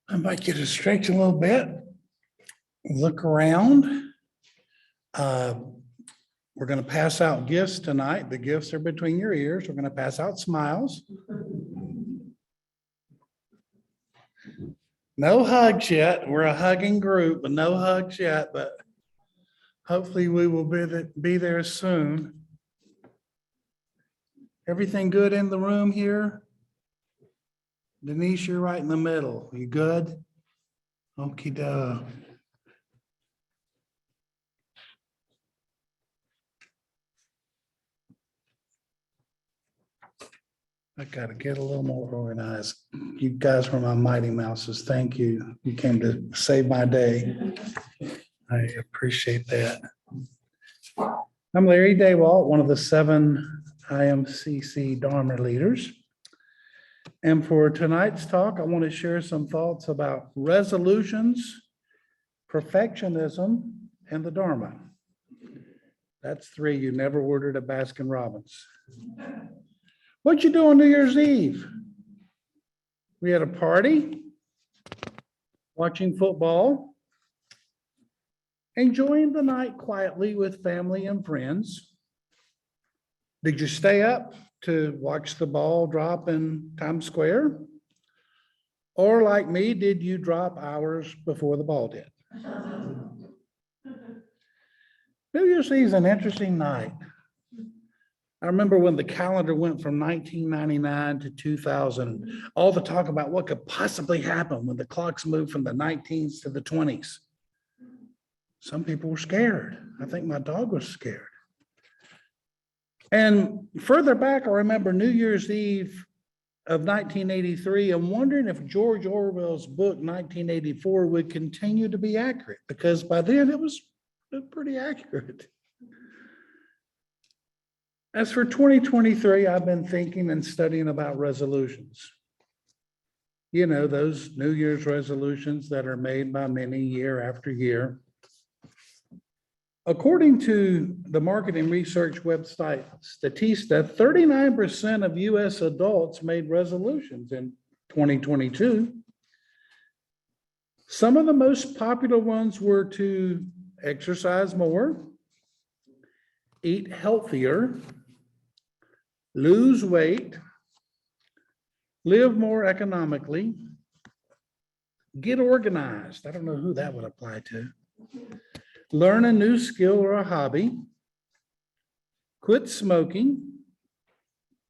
I might get to stretch a little bit, look around. We're going to pass out gifts tonight. The gifts are between your ears. We're going to pass out smiles. No hugs yet. We're a hugging group, but no hugs yet, but hopefully we will be there soon. Everything good in the room here? Denise, you're right in the middle. You good? Okie doke. I gotta get a little more organized. You guys were my mighty mouses. Thank you. You came to save my day. I appreciate that. I'm Larry Dawalt, one of the 7 IMCC Dharma leaders. And for tonight's talk, I want to share some thoughts about resolutions, perfectionism, and the Dharma. That's 3 you never ordered at Baskin Robbins. What'd you do on New Year's Eve? We had a party, watching football, enjoying the night quietly with family and friends. Did you stay up to watch the ball drop in Times Square? Or like me, did you drop hours before the ball did? New Year's Eve is an interesting night. I remember when the calendar went from 1999 to 2000, all the talk about what could possibly happen when the clocks moved from the 19s to the 20s. Some people were scared. I think my dog was scared. And further back, I remember New Year's Eve of 1983 and wondering if George Orwell's book 1984 would continue to be accurate, because by then it was pretty accurate. As for 2023, I've been thinking and studying about resolutions. You know, those New Year's resolutions that are made by many year after year. According to the marketing research website Statista, 39% of US adults made resolutions in 2022. Some of the most popular ones were to exercise more, eat healthier, lose weight, live more economically, get organized. I don't know who that would apply to. Learn a new skill or a hobby, quit smoking,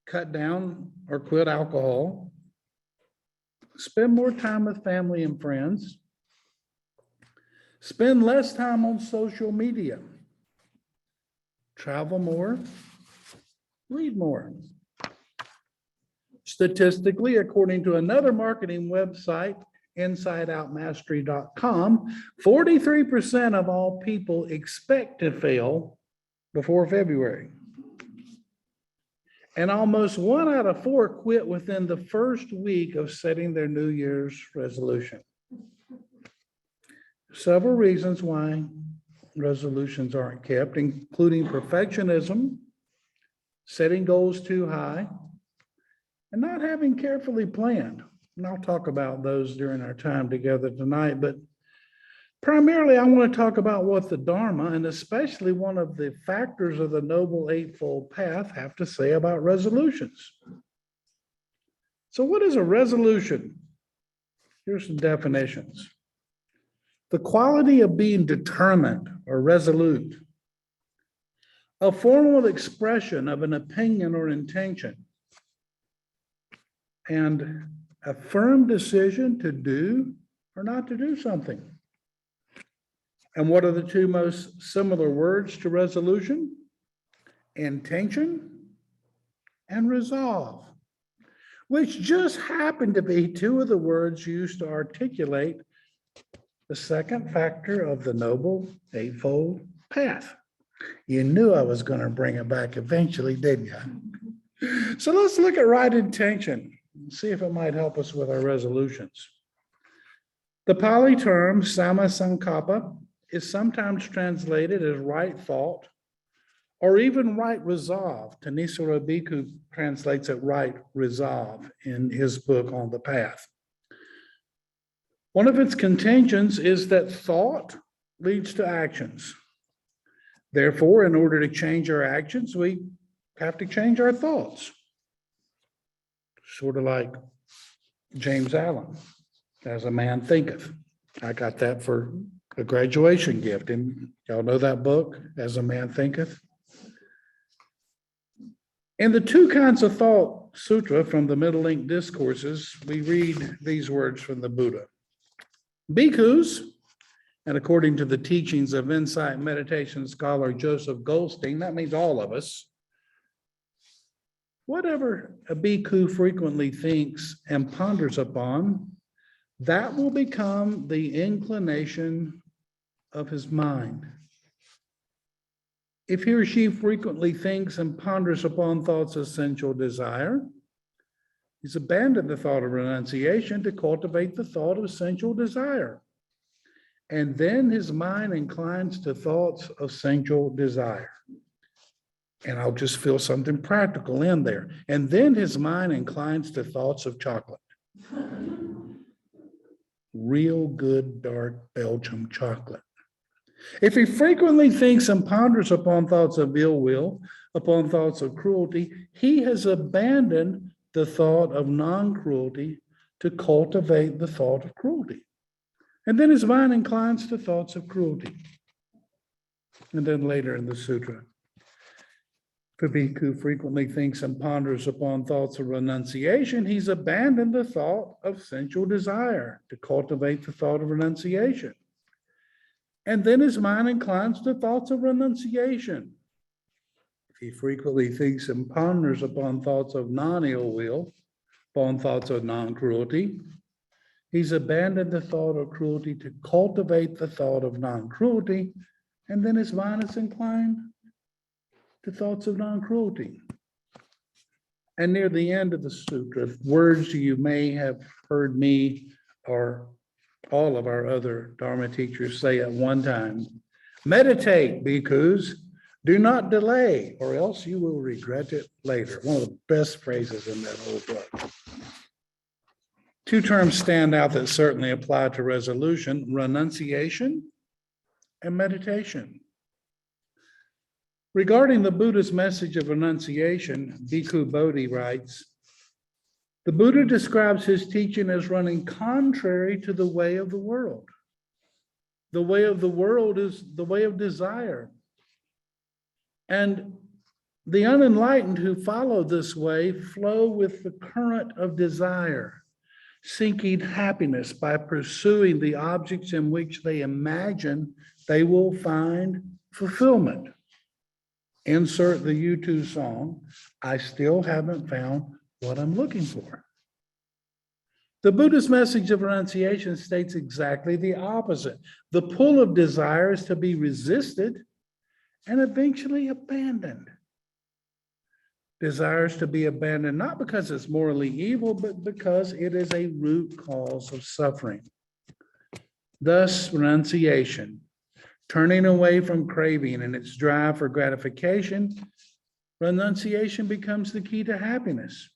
cut down or quit alcohol, spend more time with family and friends, spend less time on social media, travel more, read more. Statistically, according to another marketing website, InsideOutMastery.com, 43% of all people expect to fail before February. And almost 1 out of 4 quit within the first week of setting their New Year's resolution. Several reasons why resolutions aren't kept, including perfectionism, setting goals too high, and not having carefully planned. And I'll talk about those during our time together tonight, but primarily I want to talk about what the Dharma, and especially one of the factors of the Noble Eightfold Path, have to say about resolutions. So what is a resolution? Here's some definitions. The quality of being determined or resolute, a formal expression of an opinion or intention, and a firm decision to do or not to do something. And what are the 2 most similar words to resolution? Intention and resolve, which just happen to be 2 of the words used to articulate the second factor of the Noble Eightfold Path. You knew I was going to bring it back eventually, didn't you? So let's look at right intention and see if it might help us with our resolutions. The Pali term samma sankappa is sometimes translated as right thought or even right resolve. Tanisara Bhikkhu translates it right resolve in his book On the Path. One of its contentions is that thought leads to actions. Therefore, in order to change our actions, we have to change our thoughts. Sort of like James Allen, as a man thinketh. I got that for a graduation gift. And y'all know that book, As a Man Thinketh? In the Two Kinds of Thought Sutra from the Middle Link Discourses, we read these words from the Buddha. Bhikkhus, and according to the teachings of insight meditation scholar Joseph Goldstein, that means all of us, whatever a bhikkhu frequently thinks and ponders upon, that will become the inclination of his mind. If he or she frequently thinks and ponders upon thoughts of sensual desire, he's abandoned the thought of renunciation to cultivate the thought of sensual desire. And then his mind inclines to thoughts of sensual desire. And I'll just feel something practical in there. And then his mind inclines to thoughts of chocolate. Real good dark Belgium chocolate. If he frequently thinks and ponders upon thoughts of ill will, upon thoughts of cruelty, he has abandoned the thought of non-cruelty to cultivate the thought of cruelty. And then his mind inclines to thoughts of cruelty. And then later in the sutra, if a bhikkhu frequently thinks and ponders upon thoughts of renunciation, he's abandoned the thought of sensual desire to cultivate the thought of renunciation. And then his mind inclines to thoughts of renunciation. If he frequently thinks and ponders upon thoughts of non-ill will, upon thoughts of non-cruelty, he's abandoned the thought of cruelty to cultivate the thought of non-cruelty, and then his mind is inclined to thoughts of non-cruelty. And near the end of the sutra, words you may have heard me or all of our other Dharma teachers say at one time: meditate, bhikkhus, do not delay, or else you will regret it later. One of the best phrases in that whole book. Two terms stand out that certainly apply to resolution: renunciation and meditation. Regarding the Buddha's message of renunciation, Bhikkhu Bodhi writes, the Buddha describes his teaching as running contrary to the way of the world. The way of the world is the way of desire. And the unenlightened who follow this way flow with the current of desire, seeking happiness by pursuing the objects in which they imagine they will find fulfillment. Insert the U2 song, I still haven't found what I'm looking for. The Buddha's message of renunciation states exactly the opposite. The pull of desire is to be resisted and eventually abandoned. Desire is to be abandoned not because it's morally evil, but because it is a root cause of suffering. Thus, renunciation, turning away from craving and its drive for gratification, renunciation becomes the key to happiness,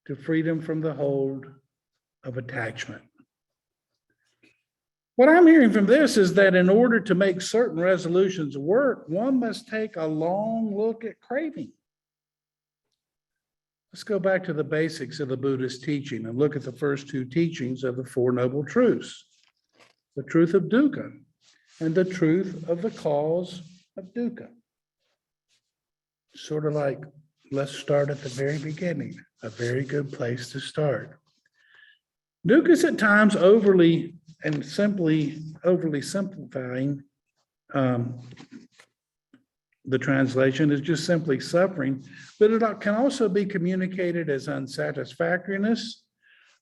to freedom from the hold of attachment. What I'm hearing from this is that in order to make certain resolutions work, one must take a long look at craving. Let's go back to the basics of the Buddhist teaching and look at the first two teachings of the Four Noble Truths: the truth of dukkha and the truth of the cause of dukkha. Sort of like, let's start at the very beginning, a very good place to start. Dukkha is at times overly simplifying. The translation is just simply suffering, but it can also be communicated as unsatisfactoriness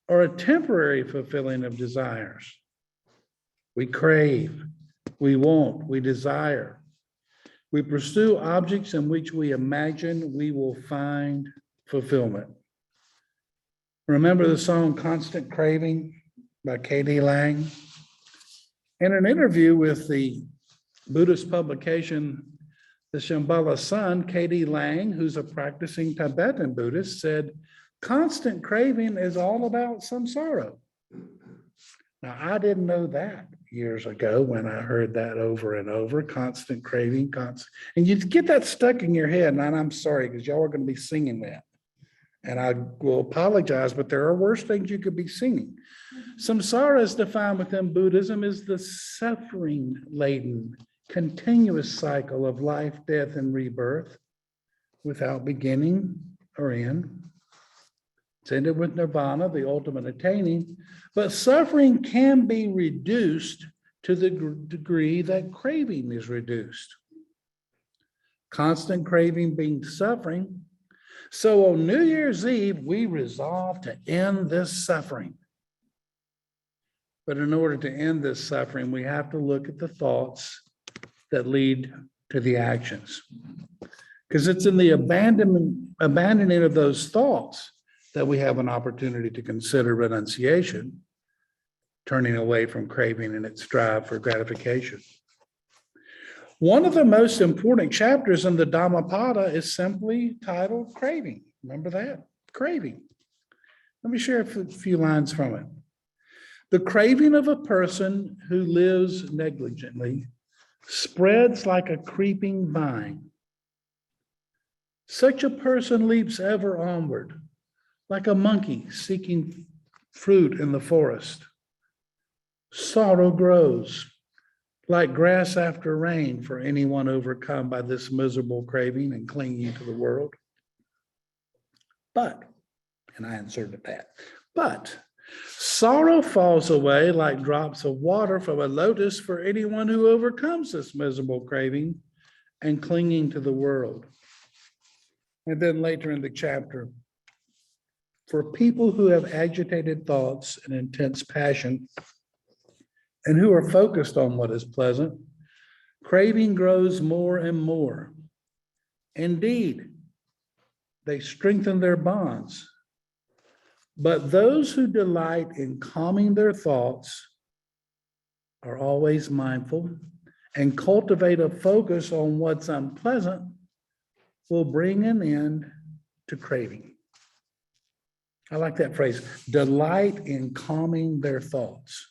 or a temporary fulfilling of desires. We crave, we want, we desire. We pursue objects in which we imagine we will find fulfillment. Remember the song Constant Craving by K.D. Lang? In an interview with the Buddhist publication, The Shambhala's son, K.D. Lang, who's a practicing Tibetan Buddhist, said, constant craving is all about samsara. Now, I didn't know that years ago when I heard that over and over, constant craving, constant. And you get that stuck in your head, and I'm sorry, because y'all are going to be singing that. And I will apologize, but there are worse things you could be singing. Samsara is defined within Buddhism as the suffering-laden, continuous cycle of life, death, and rebirth without beginning or end. It's ended with nirvana, the ultimate attaining, but suffering can be reduced to the degree that craving is reduced. Constant craving being suffering. So on New Year's Eve, we resolve to end this suffering. But in order to end this suffering, we have to look at the thoughts that lead to the actions. Because it's in the abandoning of those thoughts that we have an opportunity to consider renunciation, turning away from craving and its strive for gratification. One of the most important chapters in the Dhammapada is simply titled Craving. Remember that? Craving. Let me share a few lines from it. The craving of a person who lives negligently spreads like a creeping vine. Such a person leaps ever onward, like a monkey seeking fruit in the forest. Sorrow grows like grass after rain for anyone overcome by this miserable craving and clinging to the world. But, and I inserted that, but sorrow falls away like drops of water from a lotus for anyone who overcomes this miserable craving and clinging to the world. And then later in the chapter, for people who have agitated thoughts and intense passion, and who are focused on what is pleasant, craving grows more and more. Indeed, they strengthen their bonds. But those who delight in calming their thoughts are always mindful and cultivate a focus on what's unpleasant will bring an end to craving. I like that phrase, delight in calming their thoughts.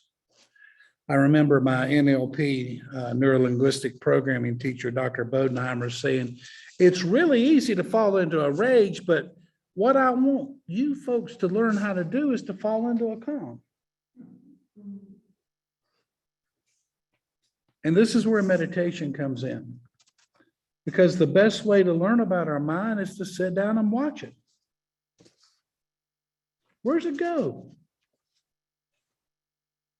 I remember my NLP, neuro-linguistic programming teacher, Dr. Bodenheimer, saying, it's really easy to fall into a rage, but what I want you folks to learn how to do is to fall into a calm. And this is where meditation comes in. Because the best way to learn about our mind is to sit down and watch it. Where's it go?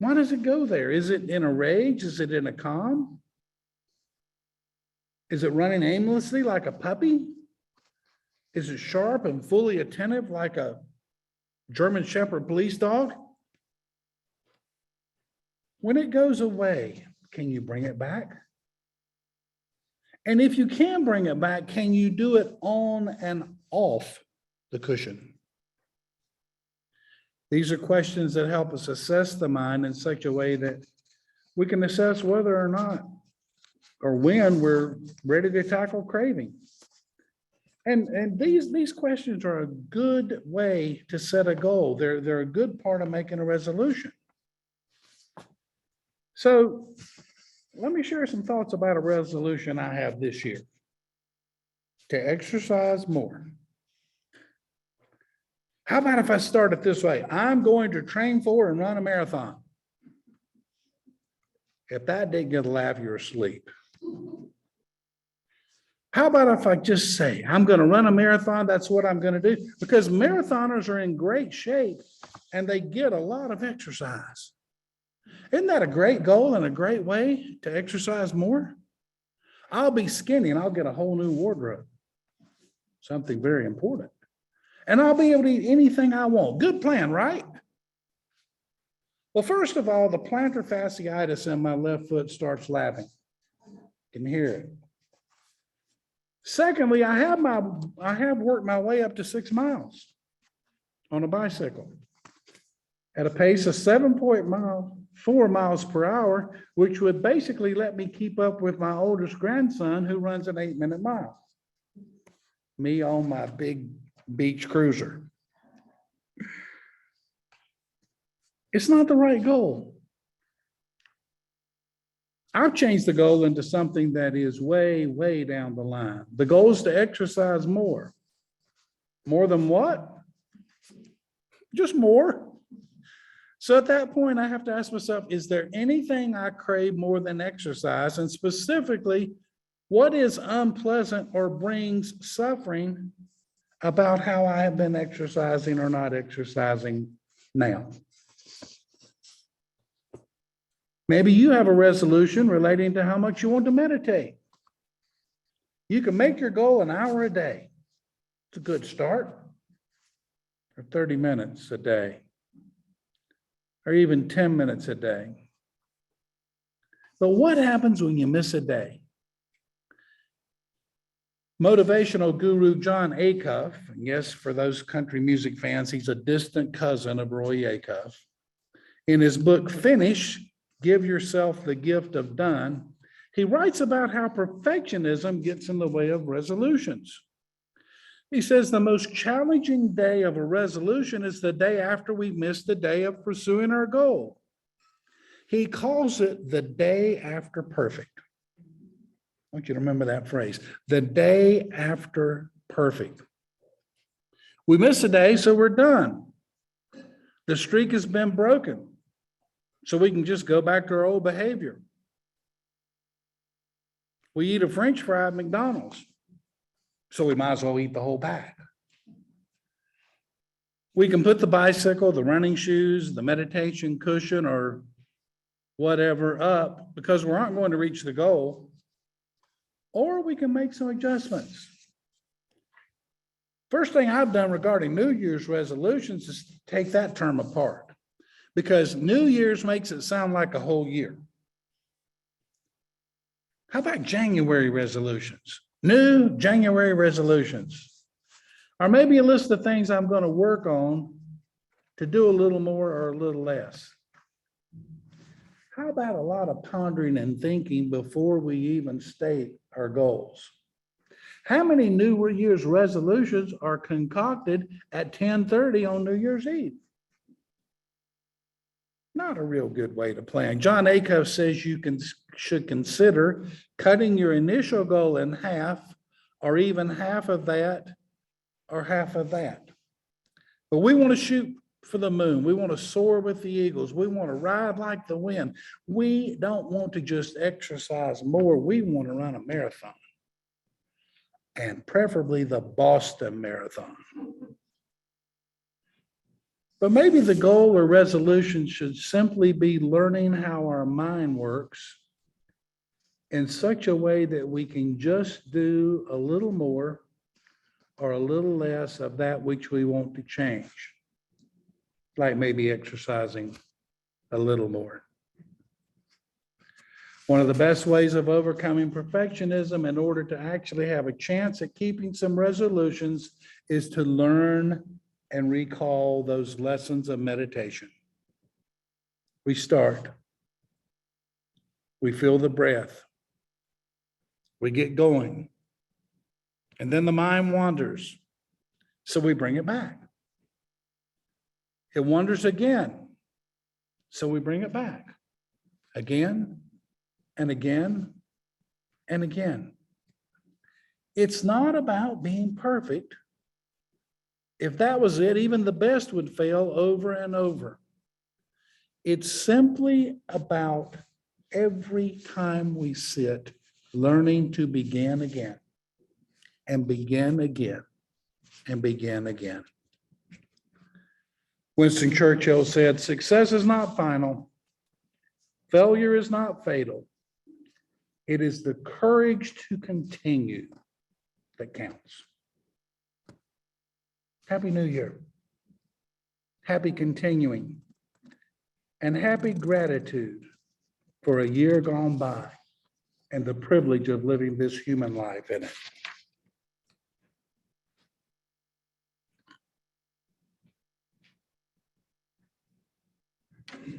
Why does it go there? Is it in a rage? Is it in a calm? Is it running aimlessly like a puppy? Is it sharp and fully attentive like a German Shepherd police dog? When it goes away, can you bring it back? And if you can bring it back, can you do it on and off the cushion? These are questions that help us assess the mind in such a way that we can assess whether or not or when we're ready to tackle craving. And these questions are a good way to set a goal. They're a good part of making a resolution. So let me share some thoughts about a resolution I have this year. To exercise more. How about if I start it this way? I'm going to train for and run a marathon. If that didn't get a laugh, you're asleep. How about if I just say, I'm going to run a marathon, that's what I'm going to do? Because marathoners are in great shape and they get a lot of exercise. Isn't that a great goal and a great way to exercise more? I'll be skinny and I'll get a whole new wardrobe. Something very important. And I'll be able to eat anything I want. Good plan, right? Well, first of all, the plantar fasciitis in my left foot starts laughing. Can hear it. Secondly, I have worked my way up to 6 miles on a bicycle at a pace of 7.5 4 miles per hour, which would basically let me keep up with my oldest grandson who runs an 8-minute mile. Me on my big beach cruiser. It's not the right goal. I've changed the goal into something that is way, way down the line. The goal is to exercise more. More than what? Just more. So at that point, I have to ask myself, is there anything I crave more than exercise? And specifically, what is unpleasant or brings suffering about how I have been exercising or not exercising now? Maybe you have a resolution relating to how much you want to meditate. You can make your goal an hour a day. It's a good start. Or 30 minutes a day. Or even 10 minutes a day. But what happens when you miss a day? Motivational guru John Acuff, and yes, for those country music fans, he's a distant cousin of Roy Acuff. In his book, Finish, Give Yourself the Gift of Done, he writes about how perfectionism gets in the way of resolutions. He says the most challenging day of a resolution is the day after we miss the day of pursuing our goal. He calls it the day after perfect. I want you to remember that phrase, the day after perfect. We miss a day, so we're done. The streak has been broken, so we can just go back to our old behavior. We eat a French fry at McDonald's, so we might as well eat the whole bag. We can put the bicycle, the running shoes, the meditation cushion, or whatever up because we aren't going to reach the goal. Or we can make some adjustments. First thing I've done regarding New Year's resolutions is take that term apart, because New Year's makes it sound like a whole year. How about January resolutions? New January resolutions. Or maybe a list of things I'm going to work on to do a little more or a little less. How about a lot of pondering and thinking before we even state our goals? How many New Year's resolutions are concocted at 10:30 on New Year's Eve? Not a real good way to plan. John Acuff says you should consider cutting your initial goal in half, or even half of that, or half of that. But we want to shoot for the moon. We want to soar with the eagles. We want to ride like the wind. We don't want to just exercise more. We want to run a marathon, and preferably the Boston Marathon. But maybe the goal or resolution should simply be learning how our mind works in such a way that we can just do a little more or a little less of that which we want to change. Like maybe exercising a little more. One of the best ways of overcoming perfectionism in order to actually have a chance at keeping some resolutions is to learn and recall those lessons of meditation. We start. We feel the breath. We get going. And then the mind wanders. So we bring it back. It wanders again. So we bring it back. Again and again and again. It's not about being perfect. If that was it, even the best would fail over and over. It's simply about every time we sit, learning to begin again and begin again and begin again. Winston Churchill said, "Success is not final. Failure is not fatal. It is the courage to continue that counts." Happy New Year. Happy continuing. And happy gratitude for a year gone by and the privilege of living this human life in it.